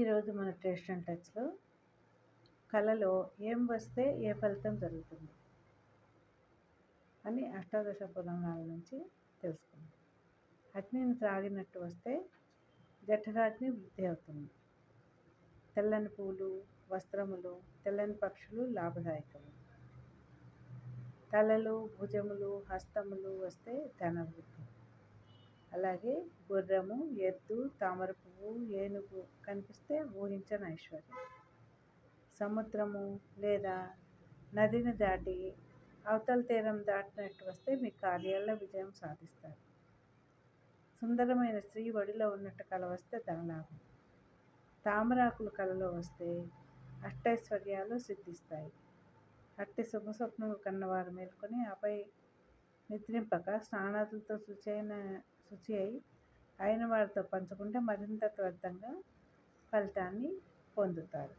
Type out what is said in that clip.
ఈరోజు మన taste and టచ్లో కళలో ఏం వస్తే ఏ ఫలితం జరుగుతుంది అని అష్టాదశ పురాణాల నుంచి తెలుసుకుందాం. అగ్నిని త్రాగినట్టు వస్తే జఠరాగ్ని వృద్ధి అవుతుంది. తెల్లని పూలు, వస్త్రములు, తెల్లని పక్షులు లాభదాయకము. తలలు, భుజములు, హస్తములు వస్తే ధనవృద్ధి. అలాగే గుర్రము, ఎద్దు, తామర పువ్వు, ఏనుగు కనిపిస్తే ఊహించని ఐశ్వర్యం. సముద్రము లేదా నదిని దాటి అవతల తీరం దాటినట్టు వస్తే మీ కార్యాల్లో విజయం సాధిస్తారు. సుందరమైన స్త్రీ ఒడిలో ఉన్నట్టు కల వస్తే ధనలాభం. తామరాకులు కలలో వస్తే అష్టైశ్వర్యాలు సిద్ధిస్తాయి. అట్టి శుభస్వప్నము కన్నవారు మేల్కొని ఆపై నిద్రింపక స్నానాదులతో శుచి అయిన వారితో పంచుకుంటే మరింత త్వరితంగా ఫలితాన్ని పొందుతారు.